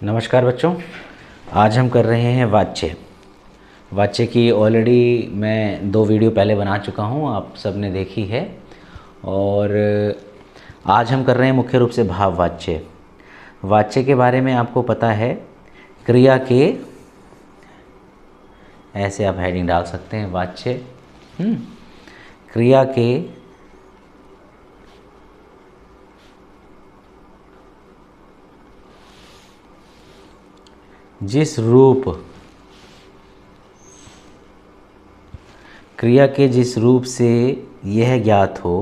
नमस्कार बच्चों। आज हम कर रहे हैं वाच्य। वाच्य की ऑलरेडी मैं 2 वीडियो पहले बना चुका हूँ, आप सब ने देखी है। और आज हम कर रहे हैं मुख्य रूप से भाववाच्य। वाच्य के बारे में आपको पता है, क्रिया के, ऐसे आप हेडिंग डाल सकते हैं, वाच्य क्रिया के जिस रूप, क्रिया के जिस रूप से यह ज्ञात हो,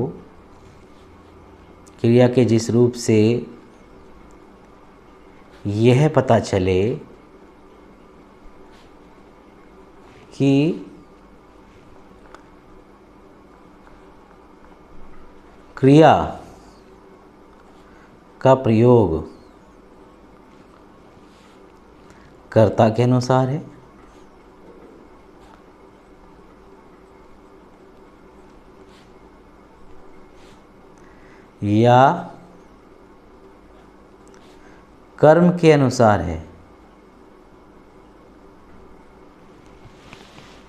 क्रिया के जिस रूप से यह पता चले कि क्रिया का प्रयोग कर्ता के अनुसार है या कर्म के अनुसार है।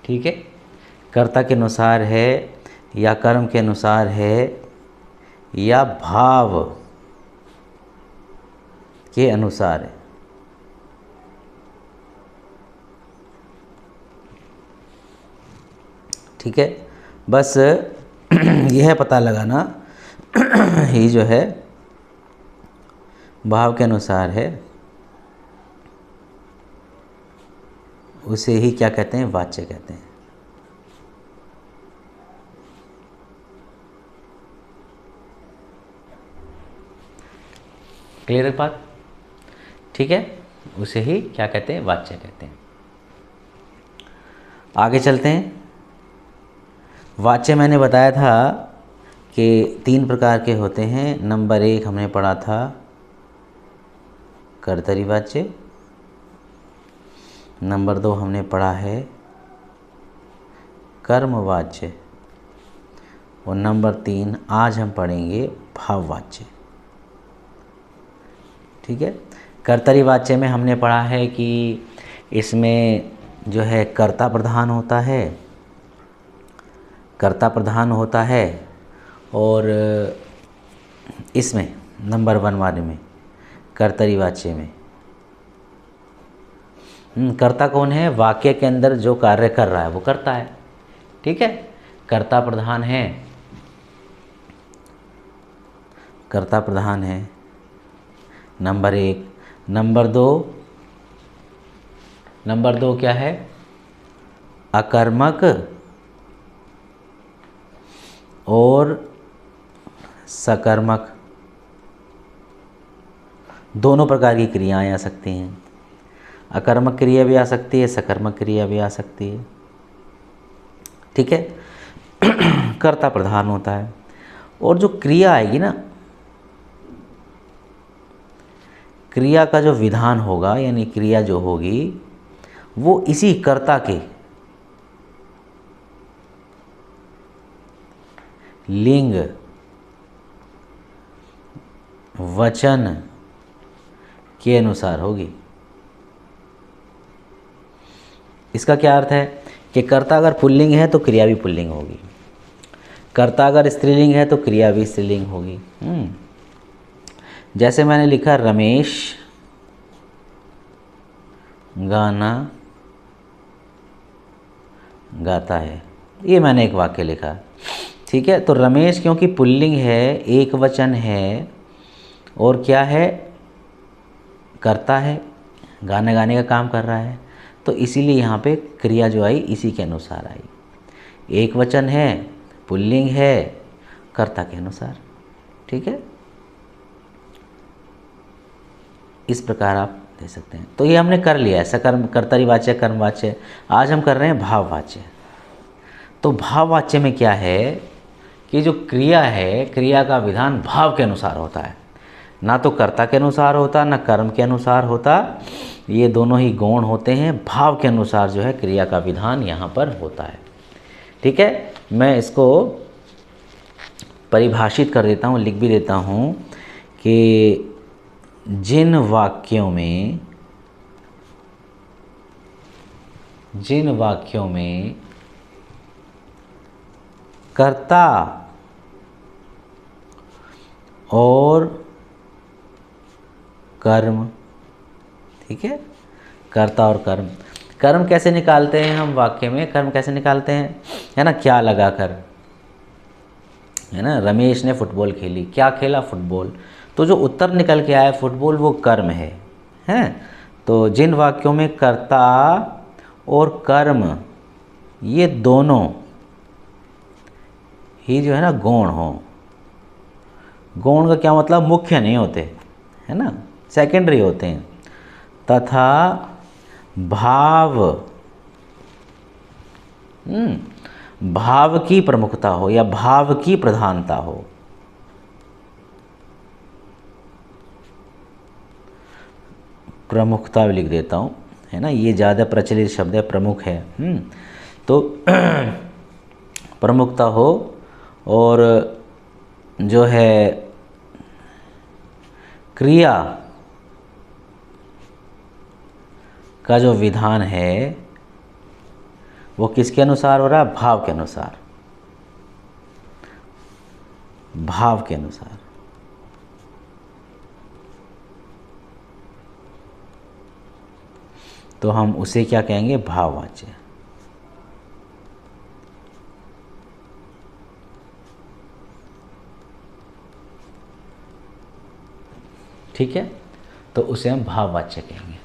ठीक है, कर्ता के अनुसार है या कर्म के अनुसार है या भाव के अनुसार है। ठीक है, बस यह पता लगाना ही जो है भाव के अनुसार है, उसे ही क्या कहते हैं, वाच्य कहते हैं। क्लियर है बात? ठीक है, उसे ही क्या कहते हैं, वाच्य कहते हैं। आगे चलते हैं। वाच्य मैंने बताया था कि 3 प्रकार के होते हैं। नंबर 1 हमने पढ़ा था कर्तरी वाच्य, नंबर 2 हमने पढ़ा है कर्मवाच्य, और नंबर 3 आज हम पढ़ेंगे भाववाच्य। ठीक है, कर्तरी वाच्य में हमने पढ़ा है कि इसमें जो है कर्ता प्रधान होता है, कर्ता प्रधान होता है। और इसमें नंबर 1 वाले में कर्तरी वाच्य में कर्ता कौन है, वाक्य के अंदर जो कार्य कर रहा है वो कर्ता है। ठीक है, कर्ता प्रधान है, कर्ता प्रधान है नंबर 1। नंबर 2 क्या है, अकर्मक और सकर्मक, दोनों प्रकार की क्रियाएं आ सकती हैं। अकर्मक क्रिया भी आ सकती है, सकर्मक क्रिया भी आ सकती है। ठीक है, कर्ता प्रधान होता है। और जो क्रिया आएगी ना, क्रिया का जो विधान होगा, यानी क्रिया जो होगी वो इसी कर्ता के लिंग, वचन के अनुसार होगी। इसका क्या अर्थ है कि कर्ता अगर पुल्लिंग है तो क्रिया भी पुल्लिंग होगी, कर्ता अगर स्त्रीलिंग है तो क्रिया भी स्त्रीलिंग होगी। जैसे मैंने लिखा रमेश गाना गाता है, ये मैंने एक वाक्य लिखा। ठीक है, तो रमेश क्योंकि पुल्लिंग है, एक वचन है, और क्या है, करता है, गाने गाने का काम कर रहा है, तो इसीलिए यहाँ पे क्रिया जो आई इसी के अनुसार आई। एक वचन है, पुल्लिंग है, कर्ता के अनुसार। ठीक है, इस प्रकार आप दे सकते हैं। तो ये हमने कर लिया है, सकर्म, कर्तरी वाच्य, कर्मवाच्य। आज हम कर रहे हैं भाववाच्य। तो भाववाच्य में क्या है कि जो क्रिया है, क्रिया का विधान भाव के अनुसार होता है, ना तो कर्ता के अनुसार होता, ना कर्म के अनुसार होता। ये दोनों ही गौण होते हैं, भाव के अनुसार जो है क्रिया का विधान यहाँ पर होता है। ठीक है, मैं इसको परिभाषित कर देता हूँ, लिख भी देता हूँ कि जिन वाक्यों में जिन वाक्यों में कर्ता और कर्म, ठीक है, कर्ता और कर्म, कर्म कैसे निकालते हैं हम वाक्य में, कर्म कैसे निकालते हैं, है ना, क्या लगाकर, है ना, रमेश ने फुटबॉल खेली, क्या खेला, फुटबॉल, तो जो उत्तर निकल के आया फुटबॉल वो कर्म है, हैं। तो जिन वाक्यों में कर्ता और कर्म ये दोनों ही जो है ना गौण हो, गौण का क्या मतलब, मुख्य नहीं होते, है ना, सेकेंडरी होते हैं, तथा भाव, भाव की प्रमुखता हो या भाव की प्रधानता हो, प्रमुखता भी लिख देता हूँ, है ना, ये ज़्यादा प्रचलित शब्द है, प्रमुख है, तो प्रमुखता हो और जो है क्रिया का जो विधान है वो किसके अनुसार हो रहा है, भाव के अनुसार, भाव के अनुसार। तो हम उसे क्या कहेंगे, भाववाच्य। ठीक है, तो उसे हम भाववाच्य कहेंगे।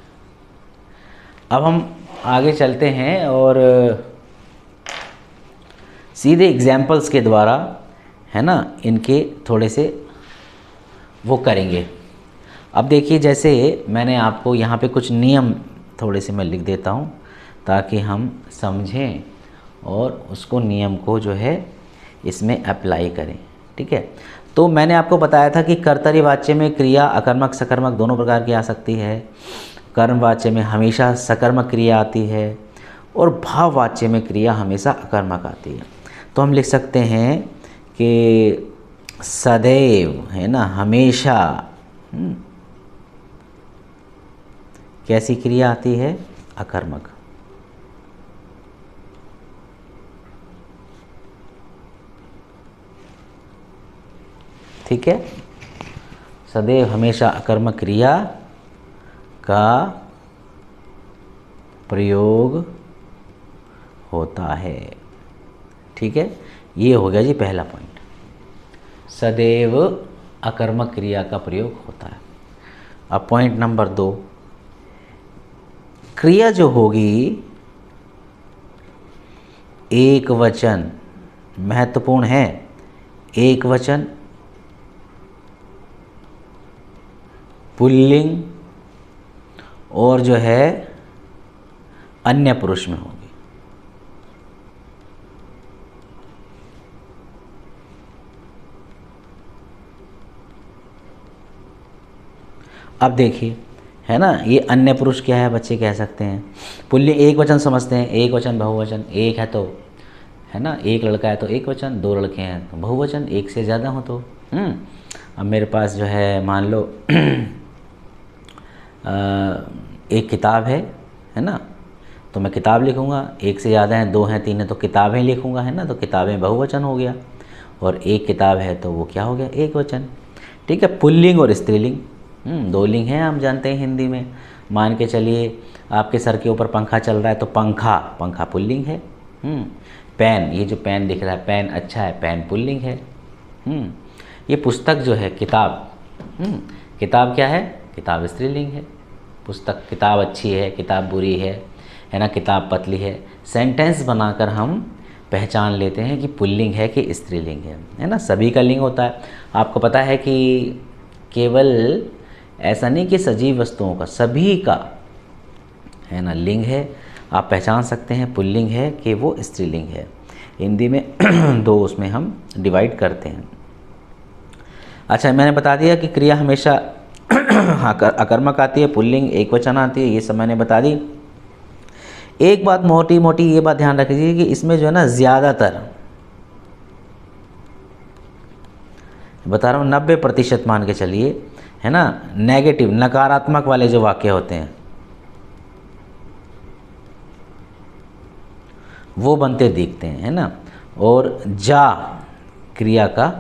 अब हम आगे चलते हैं और सीधे एग्जाम्पल्स के द्वारा, है ना, इनके थोड़े से वो करेंगे। अब देखिए, जैसे मैंने आपको यहाँ पे कुछ नियम थोड़े से मैं लिख देता हूँ ताकि हम समझें और उसको नियम को जो है इसमें अप्लाई करें, ठीक है। तो मैंने आपको बताया था कि कर्तरी वाच्य में क्रिया अकर्मक सकर्मक दोनों प्रकार की आ सकती है, कर्म वाच्य में हमेशा सकर्मक क्रिया आती है और भाव वाच्य में क्रिया हमेशा अकर्मक आती है। तो हम लिख सकते हैं कि सदैव, है ना, हमेशा कैसी क्रिया आती है, अकर्मक। ठीक है, सदैव हमेशा अकर्मक क्रिया का प्रयोग होता है। ठीक है, ये हो गया जी पहला पॉइंट, सदैव अकर्मक क्रिया का प्रयोग होता है। अब पॉइंट नंबर 2, क्रिया जो होगी एक वचन, महत्वपूर्ण है, एक वचन, पुल्लिंग और जो है अन्य पुरुष में होगी। अब देखिए, है ना, ये अन्य पुरुष क्या है बच्चे कह सकते हैं, पुल्लिंग एक वचन समझते हैं, एक वचन बहुवचन, एक है तो, है ना, एक लड़का है तो एक वचन, दो लड़के हैं तो बहुवचन, एक से ज़्यादा हो तो। अब मेरे पास जो है मान लो एक किताब है ना, तो मैं किताब लिखूँगा, एक से ज़्यादा हैं, दो हैं, तीन हैं तो किताबें लिखूँगा, है ना, तो किताबें बहुवचन हो गया, और एक किताब है तो वो क्या हो गया, एक वचन। ठीक है, पुल्लिंग और स्त्रीलिंग, दो लिंग हैं, हम जानते हैं हिंदी में। मान के चलिए आपके सर के ऊपर पंखा चल रहा है तो पंखा, पंखा पुल्लिंग है। पेन, ये जो पेन दिख रहा है, पेन अच्छा है, पेन पुल्लिंग है। ये पुस्तक जो है, किताब, किताब क्या है, किताब स्त्रीलिंग है। पुस्तक, किताब अच्छी है, किताब बुरी है ना, किताब पतली है। सेंटेंस बनाकर हम पहचान लेते हैं कि पुल्लिंग है कि स्त्रीलिंग है ना। सभी का लिंग होता है। आपको पता है कि केवल ऐसा नहीं कि सजीव वस्तुओं का, सभी का, है ना, लिंग है। आप पहचान सकते हैं पुल्लिंग है कि वो स्त्रीलिंग है। हिंदी में दो उसमें हम डिवाइड करते हैं। अच्छा, मैंने बता दिया कि क्रिया हमेशा अकर्मक आती है, पुल्लिंग एक वचन आती है, ये सब मैंने बता दी। एक बात मोटी मोटी ये बात ध्यान रखिए कि इसमें जो है ना, ज़्यादातर बता रहा हूँ 90% मान के चलिए, है ना, नेगेटिव, नकारात्मक वाले जो वाक्य होते हैं, वो बनते दिखते हैं, है ना। और जा क्रिया का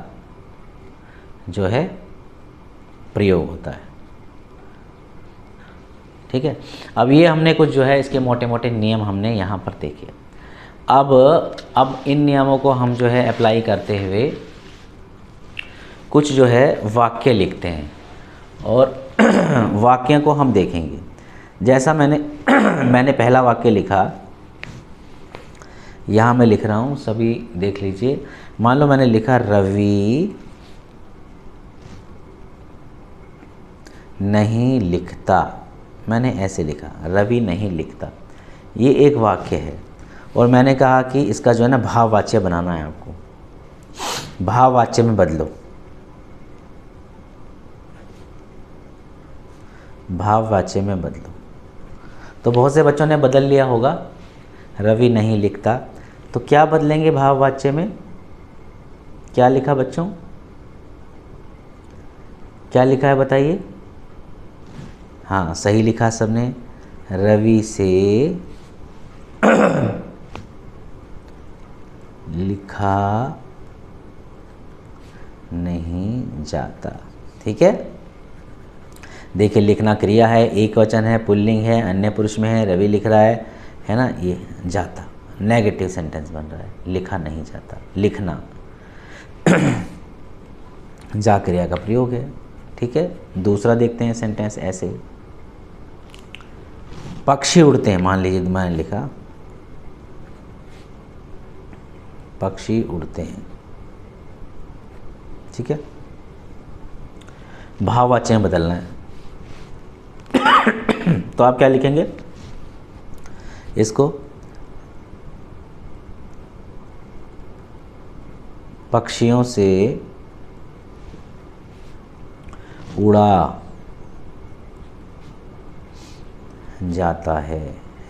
जो है प्रयोग होता है, ठीक है। अब ये हमने कुछ जो है इसके मोटे मोटे नियम हमने यहाँ पर देखे। अब इन नियमों को हम जो है अप्लाई करते हुए कुछ जो है वाक्य लिखते हैं और वाक्यों को हम देखेंगे। जैसा मैंने पहला वाक्य लिखा, यहाँ मैं लिख रहा हूँ, सभी देख लीजिए। मान लो मैंने लिखा रवि नहीं लिखता, मैंने ऐसे लिखा रवि नहीं लिखता, ये एक वाक्य है। और मैंने कहा कि इसका जो है ना भाववाच्य बनाना है आपको, भाववाच्य में बदलो, भाववाच्य में बदलो। तो बहुत से बच्चों ने बदल लिया होगा, रवि नहीं लिखता, तो क्या बदलेंगे भाववाच्य में? क्या लिखा बच्चों, क्या लिखा है बताइए? हाँ सही लिखा सबने, रवि से लिखा नहीं जाता, ठीक है। देखिए लिखना क्रिया है, एक वचन है, पुल्लिंग है, अन्य पुरुष में है, रवि लिख रहा है ना। ये जाता नेगेटिव सेंटेंस बन रहा है, लिखा नहीं जाता, लिखना जा क्रिया का प्रयोग है, ठीक है। दूसरा देखते हैं सेंटेंस ऐसे, पक्षी उड़ते हैं, मान लीजिए मैंने लिखा पक्षी उड़ते हैं, ठीक है। भाववाच्य में बदलना है तो आप क्या लिखेंगे इसको, पक्षियों से उड़ा जाता है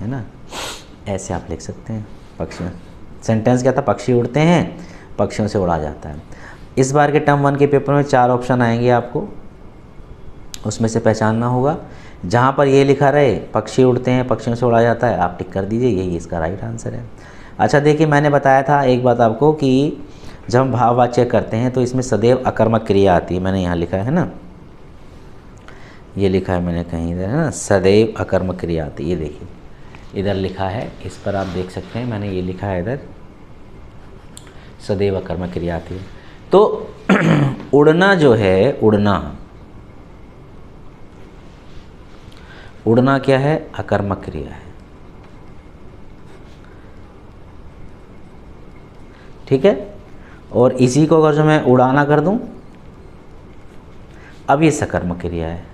ना, ऐसे आप लिख सकते हैं। पक्षियों, सेंटेंस क्या था, पक्षी उड़ते हैं, पक्षियों से उड़ा जाता है। इस बार के टर्म 1 के पेपर में 4 ऑप्शन आएंगे, आपको उसमें से पहचानना होगा। जहाँ पर ये लिखा रहे पक्षी उड़ते हैं, पक्षियों से उड़ा जाता है, आप टिक कर दीजिए, यही इसका राइट आंसर है। अच्छा देखिए, मैंने बताया था एक बात आपको कि जब हम भाववाच्य करते हैं तो इसमें सदैव अकर्मक क्रिया आती है। मैंने यहाँ लिखा है ना, ये लिखा है मैंने कहीं इधर, है ना, सदैव अकर्मक क्रिया आती है। ये देखिए इधर लिखा है, इस पर आप देख सकते हैं, मैंने ये लिखा है इधर, सदैव अकर्मक क्रिया आती है। तो उड़ना जो है, उड़ना क्या है, अकर्मक क्रिया है, ठीक है। और इसी को अगर जो मैं उड़ाना कर दूं, अब ये सकर्मक क्रिया है,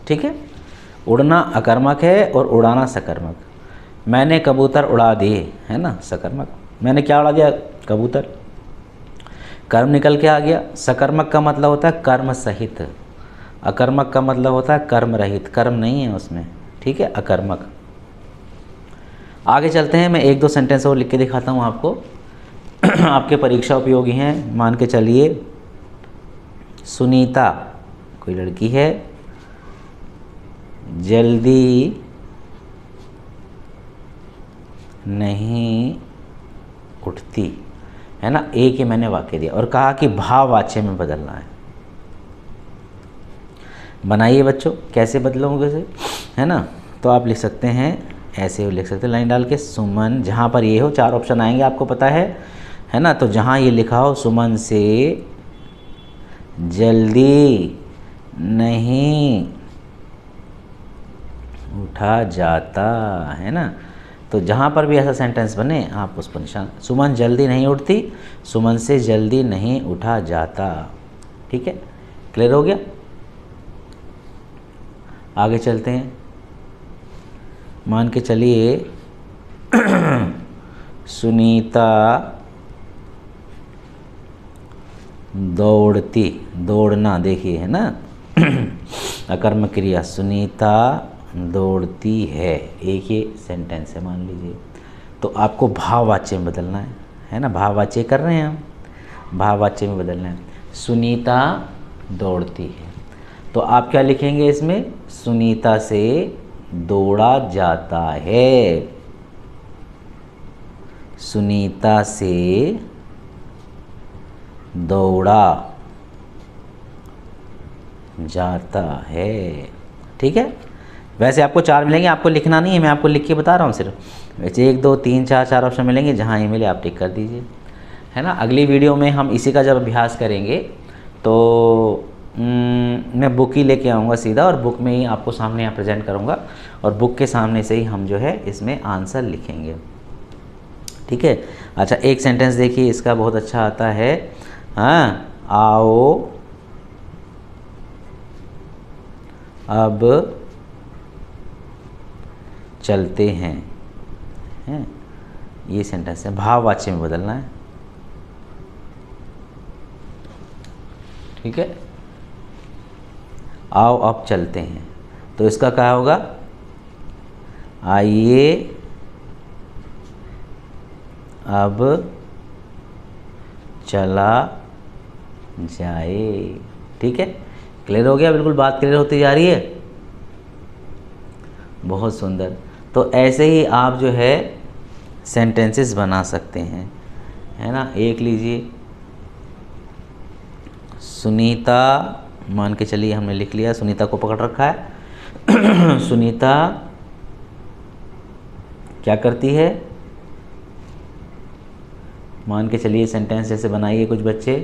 ठीक है। उड़ना अकर्मक है और उड़ाना सकर्मक। मैंने कबूतर उड़ा दिए, है ना, सकर्मक। मैंने क्या उड़ा दिया, कबूतर, कर्म निकल के आ गया। सकर्मक का मतलब होता है कर्म सहित, अकर्मक का मतलब होता है कर्म रहित, कर्म नहीं है उसमें, ठीक है, अकर्मक। आगे चलते हैं, मैं 1-2 सेंटेंस और लिख के दिखाता हूँ आपको आपके परीक्षा उपयोगी हैं। मान के चलिए, सुनीता कोई लड़की है, जल्दी नहीं उठती, है ना। एक ही मैंने वाक्य दिया और कहा कि भाववाच्य में बदलना है। बनाइए बच्चों, कैसे बदलोगे से, है ना। तो आप लिख सकते हैं, ऐसे लिख सकते हैं लाइन डाल के, सुमन, जहाँ पर ये हो 4 ऑप्शन आएंगे आपको पता है ना। तो जहाँ ये लिखा हो सुमन से जल्दी नहीं उठा जाता, है ना। तो जहाँ पर भी ऐसा सेंटेंस बने आप उस पर निशान, सुमन जल्दी नहीं उठती, सुमन से जल्दी नहीं उठा जाता, ठीक है। क्लियर हो गया। आगे चलते हैं, मान के चलिए सुनीता दौड़ती, दौड़ना देखिए, है ना अकर्मक क्रिया, सुनीता दौड़ती है, एक ही सेंटेंस है मान लीजिए। तो आपको भाववाच्य में बदलना है ना, भाववाच्य कर रहे हैं हम, भाववाच्य में बदलना है। सुनीता दौड़ती है, तो तो आप क्या लिखेंगे इसमें, सुनीता से दौड़ा जाता है, सुनीता से दौड़ा जाता है। ठीक है, वैसे आपको 4 मिलेंगे, आपको लिखना नहीं है, मैं आपको लिख के बता रहा हूँ सिर्फ। वैसे 1 2 3 4 ऑप्शन मिलेंगे, जहाँ ये मिले आप टिक कर दीजिए, है ना। अगली वीडियो में हम इसी का जब अभ्यास करेंगे तो मैं बुक ही लेके आऊँगा सीधा, और बुक में ही आपको सामने यहाँ प्रेजेंट करूँगा, और बुक के सामने से ही हम जो है इसमें आंसर लिखेंगे। ठीक है। अच्छा, एक सेंटेंस देखिए, इसका बहुत अच्छा आता है। हाँ, आओ अब चलते हैं, हैं? ये सेंटेंस है, भाववाच्य में बदलना है। ठीक है, आओ अब चलते हैं, तो इसका क्या होगा, आइए अब चला जाए। ठीक है, क्लियर हो गया, बिल्कुल बात क्लियर होती जा रही है, बहुत सुंदर। तो ऐसे ही आप जो है सेंटेंसेस बना सकते हैं, है ना। एक लीजिए, सुनीता, मान के चलिए हमने लिख लिया, सुनीता को पकड़ रखा है। सुनीता क्या करती है, मान के चलिए सेंटेंस जैसे बनाइए कुछ बच्चे।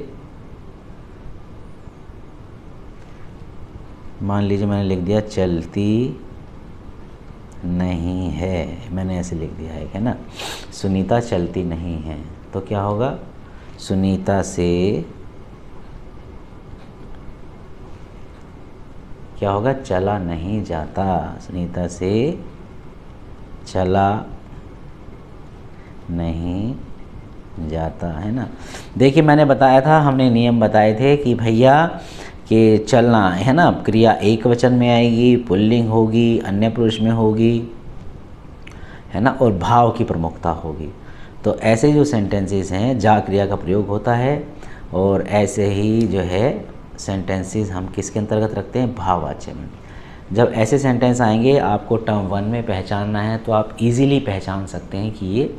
मान लीजिए मैंने लिख दिया चलती नहीं है, मैंने ऐसे लिख दिया है ना, सुनीता चलती नहीं है, तो क्या होगा, सुनीता से क्या होगा, चला नहीं जाता, सुनीता से चला नहीं जाता, है ना। देखिए मैंने बताया था, हमने नियम बताए थे कि भैया कि चलना है ना, क्रिया एक वचन में आएगी, पुल्लिंग होगी, अन्य पुरुष में होगी, है ना, और भाव की प्रमुखता होगी। तो ऐसे जो सेंटेंसेस हैं जा क्रिया का प्रयोग होता है, और ऐसे ही जो है सेंटेंसेस हम किसके अंतर्गत रखते हैं, भाववाच्य में। जब ऐसे सेंटेंस आएंगे आपको टर्म 1 में पहचानना है, तो आप इजीली पहचान सकते हैं कि ये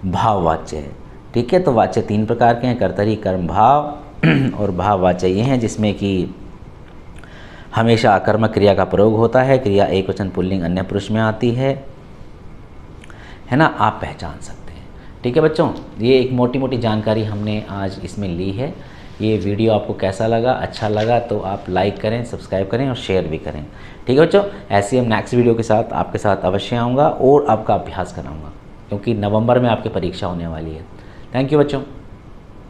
भाववाच्य है। ठीक है, तो वाच्य 3 प्रकार के हैं, कर्तरी, कर्म, भाव, और भाववाच्य ये हैं जिसमें कि हमेशा आकर्मक क्रिया का प्रयोग होता है, क्रिया एक वचन पुल्लिंग अन्य पुरुष में आती है ना, आप पहचान सकते हैं। ठीक है बच्चों, ये एक मोटी मोटी जानकारी हमने आज इसमें ली है। ये वीडियो आपको कैसा लगा, अच्छा लगा तो आप लाइक करें, सब्सक्राइब करें और शेयर भी करें। ठीक है बच्चों, ऐसे हम नेक्स्ट वीडियो के साथ आपके साथ अवश्य आऊँगा और आपका अभ्यास कराऊँगा, क्योंकि नवंबर में आपकी परीक्षा होने वाली है। थैंक यू बच्चों।